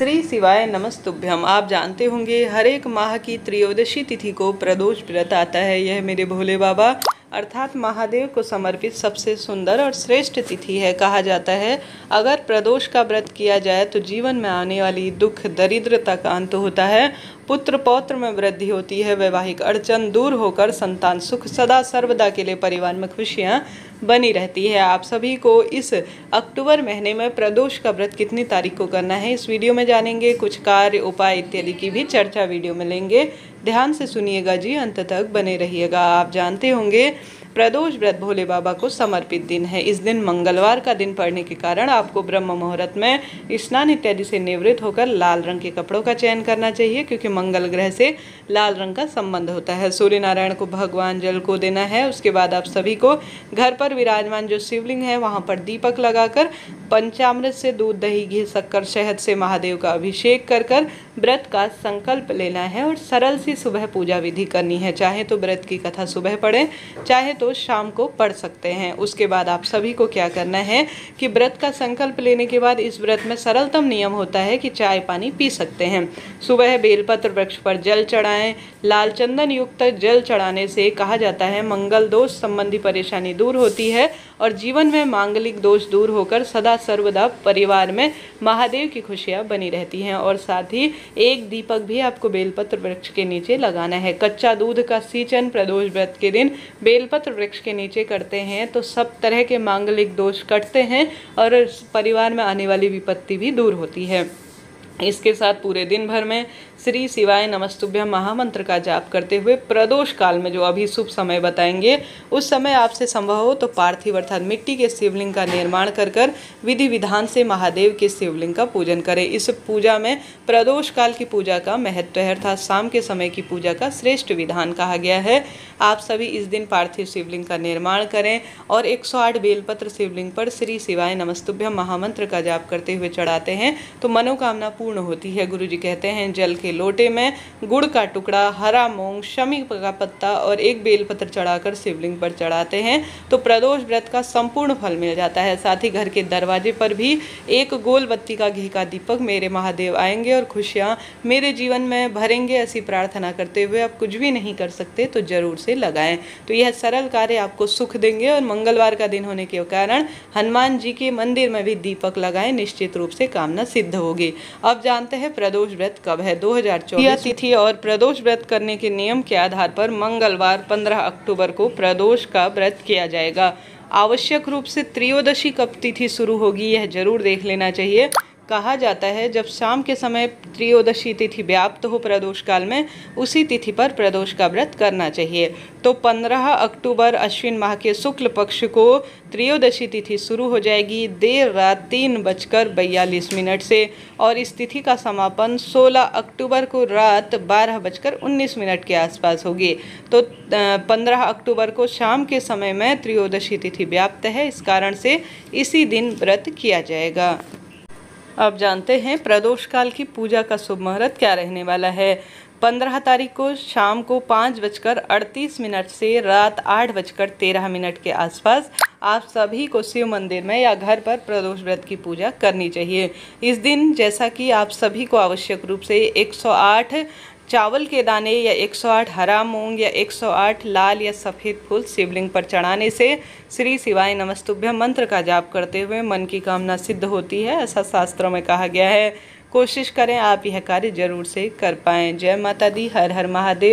श्री शिवाय नमस्तुभ्यम। आप जानते होंगे हर एक माह की त्रयोदशी तिथि को प्रदोष व्रत आता है। यह मेरे भोले बाबा अर्थात महादेव को समर्पित सबसे सुंदर और श्रेष्ठ तिथि है। कहा जाता है अगर प्रदोष का व्रत किया जाए तो जीवन में आने वाली दुख दरिद्रता का अंत होता है, पुत्र पौत्र में वृद्धि होती है, वैवाहिक अड़चन दूर होकर संतान सुख सदा सर्वदा के लिए परिवार में खुशियां बनी रहती है। आप सभी को इस अक्टूबर महीने में प्रदोष का व्रत कितनी तारीख को करना है इस वीडियो में जानेंगे। कुछ कार्य उपाय इत्यादि की भी चर्चा वीडियो में लेंगे। ध्यान से सुनिएगा जी, अंत तक बने रहिएगा। आप जानते होंगे प्रदोष व्रत भोले बाबा को समर्पित दिन है। इस दिन मंगलवार का दिन पड़ने के कारण आपको ब्रह्म मुहूर्त में स्नान इत्यादि से निवृत्त होकर लाल रंग के कपड़ों का चयन करना चाहिए, क्योंकि मंगल ग्रह से लाल रंग का संबंध होता है। सूर्य नारायण को भगवान जल को देना है। उसके बाद आप सभी को घर पर विराजमान जो शिवलिंग है वहां पर दीपक लगाकर पंचामृत से दूध दही घी शक्कर शहद से महादेव का अभिषेक कर कर व्रत का संकल्प लेना है और सरल सी सुबह पूजा विधि करनी है। चाहे तो व्रत की कथा सुबह पढ़ें, चाहे तो शाम को पढ़ सकते हैं। उसके बाद आप सभी को क्या करना है कि व्रत का संकल्प लेने के बाद इस व्रत में सरलतम नियम होता है कि चाय पानी पी सकते हैं। सुबह बेलपत्र वृक्ष पर जल चढ़ाएं। लाल चंदन युक्त जल चढ़ाने से कहा जाता है मंगल दोष संबंधी परेशानी दूर होती है और जीवन में मांगलिक दोष दूर होकर सदा सर्वदा परिवार में महादेव की खुशियां बनी रहती हैं। और साथ ही एक दीपक भी आपको बेलपत्र वृक्ष के नीचे लगाना है। कच्चा दूध का सींचन प्रदोष व्रत के दिन बेलपत्र वृक्ष के नीचे करते हैं तो सब तरह के मांगलिक दोष कटते हैं और परिवार में आने वाली विपत्ति भी दूर होती है। इसके साथ पूरे दिन भर में श्री शिवाय नमस्तुभ्यम महामंत्र का जाप करते हुए प्रदोष काल में जो अभी शुभ समय बताएंगे उस समय आपसे संभव हो तो पार्थिव अर्थात मिट्टी के शिवलिंग का निर्माण कर कर विधि विधान से महादेव के शिवलिंग का पूजन करें। इस पूजा में प्रदोष काल की पूजा का महत्व है अर्थात शाम के समय की पूजा का श्रेष्ठ विधान कहा गया है। आप सभी इस दिन पार्थिव शिवलिंग का निर्माण करें और 108 बेलपत्र शिवलिंग पर श्री शिवाय नमस्तुभ्यम महामंत्र का जाप करते हुए चढ़ाते हैं तो मनोकामना पूर्ण होती है। गुरु जी कहते हैं जल के लोटे में गुड़ का टुकड़ा, हरा मूंग, शमी का पत्ता और एक बेलपत्र चढ़ाकर शिवलिंग पर चढ़ाते हैं तो प्रदोष व्रत का संपूर्ण फल मिल जाता है। साथ ही घर के दरवाजे पर भी एक गोल बत्ती का घी का दीपक मेरे महादेव आएंगे और खुशियां मेरे जीवन में भरेंगे, ऐसी प्रार्थना करते हुए आप कुछ भी नहीं कर सकते तो जरूर से लगाएं। तो यह सरल कार्य आपको सुख देंगे और मंगलवार का दिन होने के कारण हनुमान जी के मंदिर में भी दीपक लगाएं, निश्चित रूप से कामना सिद्ध होगी। अब जानते हैं प्रदोष व्रत कब है। 2024 तिथि और प्रदोष व्रत करने के नियम के आधार पर मंगलवार 15 अक्टूबर को प्रदोष का व्रत किया जाएगा। आवश्यक रूप से त्रयोदशी कब तिथि शुरू होगी यह जरूर देख लेना चाहिए। कहा जाता है जब शाम के समय त्रयोदशी तिथि व्याप्त हो प्रदोष काल में उसी तिथि पर प्रदोष का व्रत करना चाहिए। तो 15 अक्टूबर अश्विन माह के शुक्ल पक्ष को त्रयोदशी तिथि शुरू हो जाएगी देर रात 3:42 से और इस तिथि का समापन 16 अक्टूबर को रात 12:19 के आसपास होगी। तो 15 अक्टूबर को शाम के समय में त्रयोदशी तिथि व्याप्त है, इस कारण से इसी दिन व्रत किया जाएगा। अब जानते हैं प्रदोष काल की पूजा का शुभ मुहूर्त क्या रहने वाला है। 15 तारीख को शाम को 5:38 से रात 8:13 के आसपास आप सभी को शिव मंदिर में या घर पर प्रदोष व्रत की पूजा करनी चाहिए। इस दिन जैसा कि आप सभी को आवश्यक रूप से 108 चावल के दाने या 108 हरा मूंग या 108 लाल या सफ़ेद फूल शिवलिंग पर चढ़ाने से श्री शिवाय नमस्तुभ्यम मंत्र का जाप करते हुए मन की कामना सिद्ध होती है, ऐसा शास्त्रों में कहा गया है। कोशिश करें आप यह कार्य जरूर से कर पाएं। जय माता दी, हर हर महादेव।